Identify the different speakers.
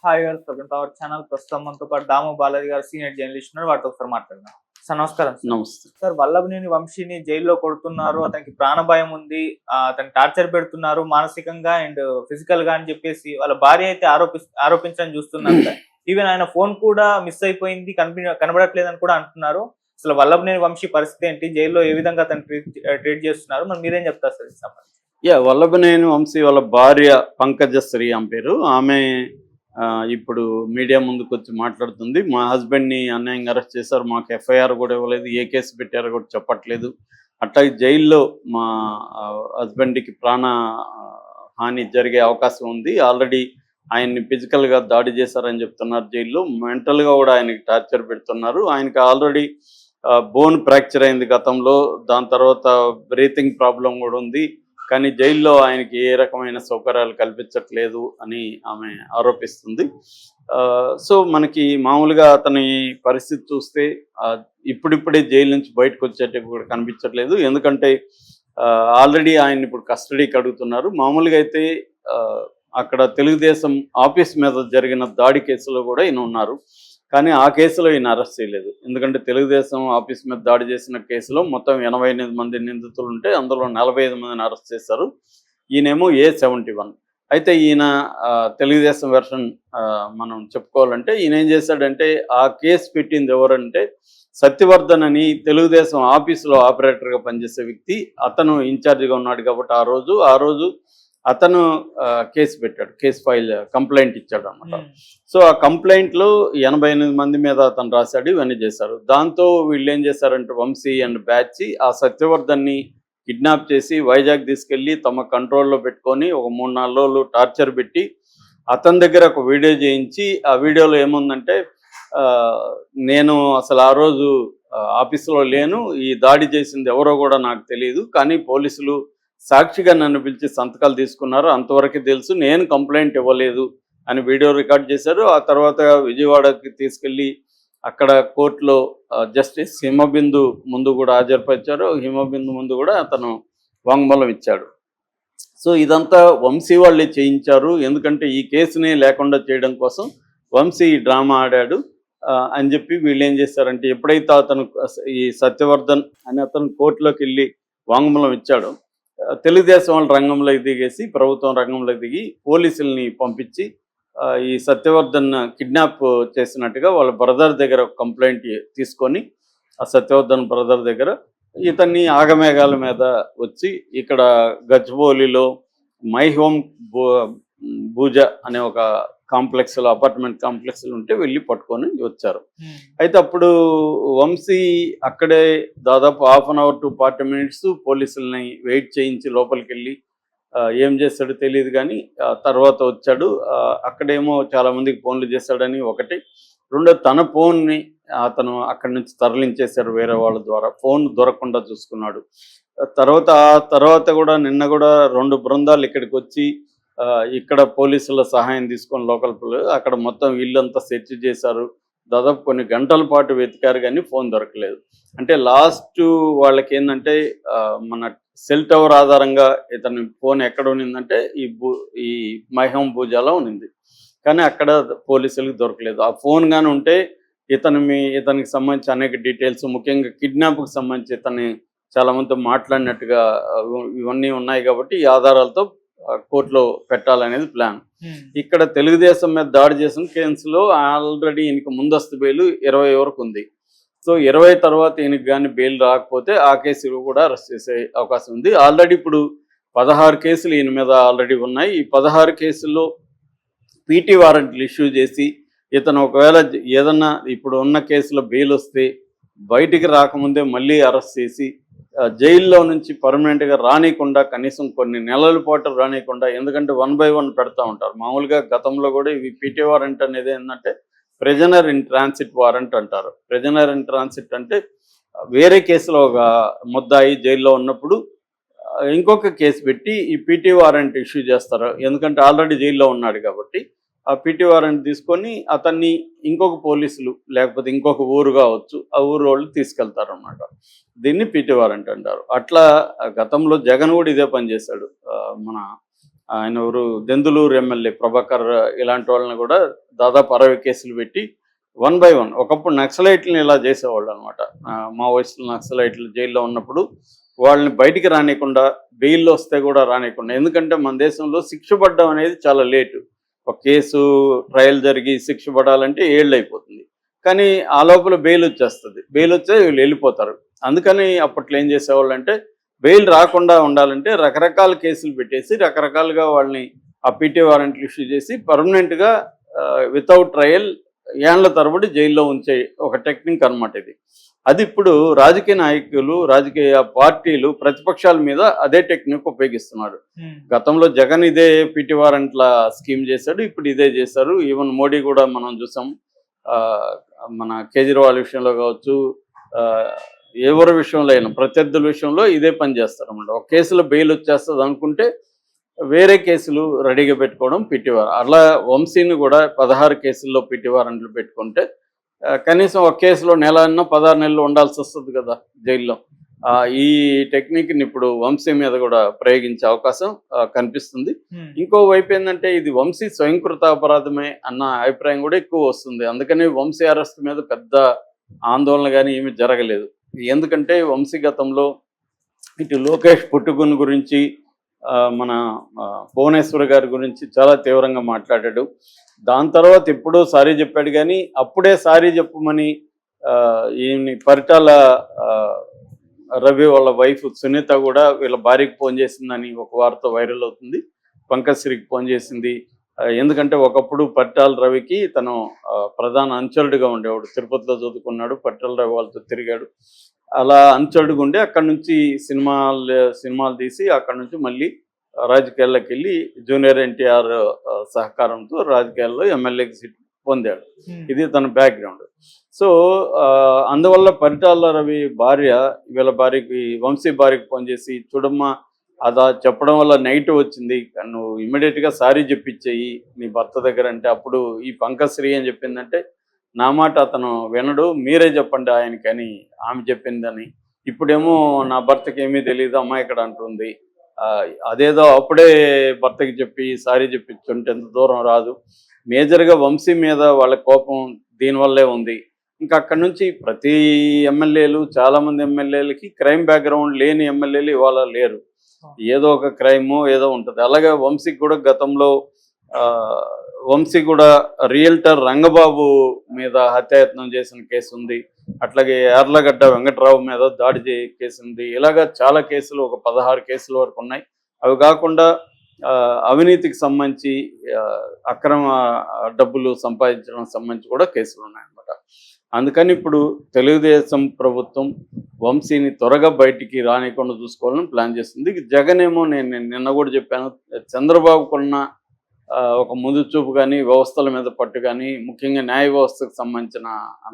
Speaker 1: Hi గారు, welcome to our channel. ప్రస్తుతం మనతో పాటు దాము బాలాజీ గారు సీనియర్ జర్నలిస్ట్ ఉన్నారు. వాటితో ఒకసారి మాట్లాడదాం. సార్ నమస్కారం.
Speaker 2: నమస్తే.
Speaker 1: సార్, వల్లభనేని వంశీని జైల్లో కొడుతున్నారు, అతనికి ప్రాణభయం ఉంది, అతను టార్చర్ పెడుతున్నారు మానసికంగా అండ్ ఫిజికల్ గా అని చెప్పేసి వాళ్ళ భార్య అయితే ఆరోపించడం చూస్తున్నారు. ఈవెన్ ఆయన ఫోన్ కూడా మిస్ అయిపోయింది, కనబడట్లేదని కూడా అంటున్నారు. అసలు వల్లభనేని వంశీ పరిస్థితి ఏంటి, జైల్లో ఏ విధంగా అతను ట్రీట్ చేస్తున్నారు, మరి మీరేం చెప్తారు సార్ ఈ సంబంధించి?
Speaker 2: వల్లభనేని వంశీ వాళ్ళ భార్య పంకజశ్రీ ఆమె పేరు. ఆమె ఇప్పుడు మీడియా ముందుకు వచ్చి మాట్లాడుతుంది. మా హస్బెండ్ని అన్యాయంగా అరెస్ట్ చేశారు, మాకు ఎఫ్ఐఆర్ కూడా ఇవ్వలేదు, ఏ కేసు పెట్టారో కూడా చెప్పట్లేదు. అట్లాగే జైల్లో మా హస్బెండ్కి ప్రాణ హాని జరిగే అవకాశం ఉంది. ఆల్రెడీ ఆయన్ని ఫిజికల్గా దాడి చేశారని చెప్తున్నారు జైల్లో. మెంటల్గా కూడా ఆయనకి టార్చర్ పెడుతున్నారు. ఆయనకి ఆల్రెడీ బోన్ ఫ్రాక్చర్ అయింది గతంలో, దాని తర్వాత బ్రీతింగ్ ప్రాబ్లం కూడా ఉంది. కానీ జైల్లో ఆయనకి ఏ రకమైన సౌకర్యాలు కల్పించట్లేదు అని ఆమె ఆరోపిస్తుంది. సో మనకి మామూలుగా అతని పరిస్థితి చూస్తే ఇప్పుడిప్పుడే జైలు నుంచి బయటకు వచ్చేటట్టు కూడా కనిపించట్లేదు. ఎందుకంటే ఆల్రెడీ ఆయన ఇప్పుడు కస్టడీకి అడుగుతున్నారు. మామూలుగా అయితే అక్కడ తెలుగుదేశం ఆఫీస్ మీద జరిగిన దాడి కేసులో కూడా ఈయన ఉన్నారు. కానీ ఆ కేసులో ఈయన అరెస్ట్ చేయలేదు. ఎందుకంటే తెలుగుదేశం ఆఫీస్ మీద దాడి చేసిన కేసులో మొత్తం 88 మంది నిందితులు ఉంటే అందులో 45 మందిని అరెస్ట్ చేశారు. ఈయనేమో A71. అయితే ఈయన తెలుగుదేశం వెర్షన్ మనం చెప్పుకోవాలంటే ఈయన ఏం చేశాడంటే, ఆ కేసు పెట్టింది ఎవరంటే సత్యవర్ధన్ అని తెలుగుదేశం ఆఫీసులో ఆపరేటర్గా పనిచేసే వ్యక్తి. అతను ఇన్ఛార్జిగా ఉన్నాడు కాబట్టి ఆ రోజు అతను కేసు పెట్టాడు, కంప్లైంట్ ఇచ్చాడు అన్నమాట. సో ఆ కంప్లైంట్లో 88 మంది మీద అతను రాశాడు, ఇవన్నీ చేశారు. దాంతో వీళ్ళు ఏం చేశారంటే వంశీ అండ్ బ్యాచ్ ఆ సత్యవర్ధన్ని కిడ్నాప్ చేసి వైజాగ్ తీసుకెళ్ళి తమ కంట్రోల్లో పెట్టుకొని ఒక 3-4 రోజులు టార్చర్ పెట్టి అతని దగ్గర ఒక వీడియో చేయించి, ఆ వీడియోలో ఏముందంటే, నేను అసలు ఆ రోజు ఆఫీసులో లేను, ఈ దాడి చేసింది ఎవరో కూడా నాకు తెలియదు, కానీ పోలీసులు సాక్షిగా నన్ను పిలిచి సంతకాలు తీసుకున్నారు, అంతవరకు తెలుసు, నేను కంప్లైంట్ ఇవ్వలేదు అని వీడియో రికార్డ్ చేశారు. ఆ తర్వాత విజయవాడకి తీసుకెళ్ళి అక్కడ కోర్టులో జస్టిస్ హిమబిందు ముందు కూడా హాజరుపరిచారు. హిమబిందు ముందు కూడా అతను వాంగ్మూలం ఇచ్చాడు. సో ఇదంతా వంశీ వాళ్ళే చేయించారు. ఎందుకంటే ఈ కేసుని లేకుండా చేయడం కోసం వంశీ డ్రామా ఆడాడు అని చెప్పి వీళ్ళు ఏం చేశారంటే, ఎప్పుడైతే అతను ఈ సత్యవర్ధన్ అని అతను కోర్టులోకి వెళ్ళి వాంగ్మూలం ఇచ్చాడో, తెలుగుదేశం వాళ్ళు రంగంలోకి దిగేసి, ప్రభుత్వం రంగంలోకి దిగి పోలీసుల్ని పంపించి ఈ సత్యవర్ధన్ కిడ్నాప్ చేసినట్టుగా వాళ్ళ బ్రదర్ దగ్గర కంప్లైంట్ తీసుకొని, ఆ సత్యవర్ధన్ బ్రదర్ దగ్గర ఇతన్ని ఆగమేఘాల మీద వచ్చి ఇక్కడ గచ్చిబౌలిలో మై హోమ్ భూజ అనే ఒక కాంప్లెక్స్లో, అపార్ట్మెంట్ కాంప్లెక్స్లో ఉంటే వెళ్ళి పట్టుకొని వచ్చారు. అయితే అప్పుడు వంశీ అక్కడే దాదాపు 1/2 అవర్ to 40 minutes పోలీసుల్ని వెయిట్ చేయించి లోపలికి వెళ్ళి ఏం చేస్తాడో తెలియదు, కానీ తర్వాత వచ్చాడు. అక్కడేమో చాలామందికి ఫోన్లు చేశాడని ఒకటి, రెండో తన ఫోన్ని అతను అక్కడి నుంచి తరలించేశారు వేరే వాళ్ళ ద్వారా, ఫోన్ దొరకకుండా చూసుకున్నాడు. తర్వాత కూడా నిన్న కూడా 2 బృందాలు ఇక్కడికి వచ్చి ఇక్కడ పోలీసుల సహాయం తీసుకొని లోకల్ అక్కడ మొత్తం ఇల్లంతా సెర్చ్ చేశారు. దాదాపు కొన్ని గంటల పాటు వెతికారు, కానీ ఫోన్ దొరకలేదు. అంటే లాస్ట్ వాళ్ళకి ఏంటంటే, మన సెల్ టవర్ ఆధారంగా ఇతని ఫోన్ ఎక్కడ ఉన్నిందంటే ఈ మైహోం భూజాలో ఉన్నింది, కానీ అక్కడ పోలీసులకు దొరకలేదు. ఆ ఫోన్ కానీ ఉంటే ఇతనికి సంబంధించి అనేక డీటెయిల్స్, ముఖ్యంగా కిడ్నాప్కి సంబంధించి ఇతన్ని చాలామందితో మాట్లాడినట్టుగా ఇవన్నీ ఉన్నాయి. కాబట్టి ఈ ఆధారాలతో కోర్టులో పెట్టాలనేది ప్లాన్. ఇక్కడ తెలుగుదేశం మీద దాడి చేసిన కేసులో ఆల్రెడీ ఈయనకి ముందస్తు బెయిల్ 20 వరకు ఉంది. సో 20 తర్వాత ఈయనకి కానీ బెయిల్ రాకపోతే ఆ కేసులు కూడా అరెస్ట్ చేసే అవకాశం ఉంది. ఆల్రెడీ ఇప్పుడు 16 కేసులు ఈయన మీద ఆల్రెడీ ఉన్నాయి. ఈ 16 కేసుల్లో పీటీ వారెంట్లు ఇష్యూ చేసి ఇతను ఒకవేళ ఏదన్నా ఇప్పుడు ఉన్న కేసులో బెయిల్ వస్తే బయటికి రాకముందే మళ్ళీ అరెస్ట్ చేసి జైల్లో నుంచి పర్మనెంట్గా రానియకుండా, కనీసం కొన్ని నెలల పాటు రానియకుండా, ఎందుకంటే 1 by 1 పెడతా ఉంటారు. మామూలుగా గతంలో కూడా ఇవి పీటీ వారెంట్ అనేది ఏంటంటే ప్రిజనర్ ఇన్ ట్రాన్సిట్ వారెంట్ అంటారు. ప్రిజనర్ ఇన్ ట్రాన్సిట్ అంటే వేరే కేసులో ఒక ముద్దాయి జైల్లో ఉన్నప్పుడు ఇంకొక కేసు పెట్టి ఈ పీటీ వారెంట్ ఇష్యూ చేస్తారు. ఎందుకంటే ఆల్రెడీ జైల్లో ఉన్నాడు కాబట్టి ఆ పీటీ వారెంట్ తీసుకొని అతన్ని ఇంకొక పోలీసులు లేకపోతే ఇంకొక ఊరు కావచ్చు, ఆ ఊరు వాళ్ళు తీసుకెళ్తారు అన్నమాట. దీన్ని పీటీ వారెంట్ అంటారు. అట్లా గతంలో జగన్ కూడా ఇదే పని చేశాడు. మన ఆయన ఎవరు దెందులూరు ఎమ్మెల్యే ప్రభాకర్ ఇలాంటి వాళ్ళని కూడా దాదాపు 60 కేసులు పెట్టి 1 by 1 ఒకప్పుడు నక్సలైట్లను ఇలా చేసేవాళ్ళు అనమాట. మావోయిస్టులు నక్సలైట్లు జైల్లో ఉన్నప్పుడు వాళ్ళని బయటికి రానియకుండా, బెయిల్లో వస్తే కూడా రానియకుండా. ఎందుకంటే మన దేశంలో శిక్ష పడడం అనేది చాలా లేటు. ఒక కేసు ట్రయల్ జరిగి శిక్ష పడాలంటే ఏళ్ళు అయిపోతుంది. కానీ ఆ లోపల బెయిల్ వచ్చేస్తుంది. బెయిల్ వచ్చే వీళ్ళు వెళ్ళిపోతారు. అందుకని అప్పట్లో ఏం చేసేవాళ్ళు అంటే, బెయిల్ రాకుండా ఉండాలంటే రకరకాల కేసులు పెట్టేసి రకరకాలుగా వాళ్ళని ఆ పీటీ వారెంట్లు ఇష్యూ చేసి పర్మనెంట్గా వితౌట్ ట్రయల్ ఏళ్ల తరబడి జైల్లో ఉంచే ఒక టెక్నిక్ అనమాట ఇది. అది ఇప్పుడు రాజకీయ నాయకులు, రాజకీయ పార్టీలు, ప్రతిపక్షాల మీద అదే టెక్నిక్ ఉపయోగిస్తున్నారు. గతంలో జగన్ ఇదే పీటీ వారెంట్ల స్కీమ్ చేశాడు, ఇప్పుడు ఇదే చేశారు. ఈవెన్ మోడీ కూడా మనం చూసాం. మన కేజ్రీవాల్ విషయంలో కావచ్చు, ఎవరి విషయంలో అయినా ప్రత్యర్థుల విషయంలో ఇదే పని చేస్తారు అన్నమాట. ఒక కేసులో బెయిల్ వచ్చేస్తుంది అనుకుంటే వేరే కేసులు రెడీగా పెట్టుకోవడం పీటీ వారెంట్. అలా వంశీని కూడా 16 కేసుల్లో పీటీ వారెంట్లు పెట్టుకుంటే కనీసం ఒక కేసులో నెల అన్నా 16 నెలలు ఉండాల్సి వస్తుంది కదా జైల్లో. ఈ టెక్నిక్ని ఇప్పుడు వంశీ మీద కూడా ప్రయోగించే అవకాశం కనిపిస్తుంది. ఇంకో వైపు ఏంటంటే ఇది వంశీ స్వయంకృత అపరాధమే అన్న అభిప్రాయం కూడా ఎక్కువ వస్తుంది. అందుకని వంశీ అరెస్ట్ మీద పెద్ద ఆందోళన కానీ ఏమీ జరగలేదు. ఎందుకంటే వంశీ గతంలో ఇటు లోకేష్ పుట్టుగుని గురించి, మన భువనేశ్వర్ గారి గురించి చాలా తీవ్రంగా మాట్లాడాడు. దాని తర్వాత ఎప్పుడో సారీ చెప్పాడు, కానీ అప్పుడే సారీ చెప్పమని ఈయన్ని పరిటాల రవి వాళ్ళ వైఫ్ సునీత కూడా వీళ్ళ భార్యకి ఫోన్ చేసిందని ఒక వార్త వైరల్ అవుతుంది. పంకశ్రీకి ఫోన్ చేసింది. ఎందుకంటే ఒకప్పుడు పరిటాల రవికి తను ప్రధాన అనుచరుడిగా ఉండేవాడు. తిరుపతిలో చదువుకున్నాడు, పరిటాల రవి వాళ్ళతో తిరిగాడు. అలా అనుచరుడుగా ఉండి అక్కడి నుంచి సినిమాలు తీసి అక్కడి నుంచి మళ్ళీ రాజకీయాల్లోకి వెళ్ళి జూనియర్ ఎన్టీఆర్ సహకారంతో రాజకీయాల్లో ఎమ్మెల్యేకి సీట్ పొందాడు. ఇది తన బ్యాక్గ్రౌండ్. సో అందువల్ల పరిటాల రవి భార్య వీళ్ళ భార్యకి, వంశీ భార్యకి ఫోన్ చేసి, చూడమ్మా అదా చెప్పడం వల్ల నెగిటివ్ వచ్చింది, నువ్వు ఇమ్మీడియట్గా సారీ చెప్పించేయి నీ భర్త దగ్గర అంటే, అప్పుడు ఈ పంకశ్రీ అని చెప్పిందంటే, నా మాట అతను వినడు, మీరే చెప్పండి ఆయనకని ఆమె చెప్పిందని. ఇప్పుడేమో నా భర్తకి ఏమీ తెలియదు అమ్మా ఇక్కడ అంటుంది. అదేదో అప్పుడే భర్తకి చెప్పి సారీ చెప్పించుంటే ఎంత దూరం రాదు. మేజర్గా వంశీ మీద వాళ్ళ కోపం దీనివల్లే ఉంది. ఇంకా అక్కడి నుంచి ప్రతి ఎమ్మెల్యేలు, చాలామంది ఎమ్మెల్యేలకి క్రైమ్ బ్యాక్గ్రౌండ్ లేని ఎమ్మెల్యేలు ఇవాళ లేరు. ఏదో ఒక క్రైమ్ ఏదో ఉంటుంది. అలాగే వంశీకి కూడా గతంలో వంశీ కూడా రియల్టర్ రంగబాబు మీద హత్యాయత్నం చేసిన కేసు ఉంది. అట్లాగే యార్లగడ్డ వెంకట్రావు మీద దాడి కేసు ఉంది. ఇలాగా చాలా కేసులు, ఒక 16 కేసుల వరకు ఉన్నాయి. అవి కాకుండా అవినీతికి సంబంధించి అక్రమ డబ్బులు సంపాదించడం సంబంధించి కూడా కేసులు ఉన్నాయన్నమాట. అందుకని ఇప్పుడు తెలుగుదేశం ప్రభుత్వం వంశీని త్వరగా బయటికి రానికుండా చూసుకోవాలని ప్లాన్ చేస్తుంది. జగన్ ఏమో నేను నిన్న కూడా చెప్పాను, చంద్రబాబుకున్న ఒక ముందు చూపు కానీ, వ్యవస్థల మీద పట్టు కానీ, ముఖ్యంగా న్యాయ వ్యవస్థకు సంబంధించిన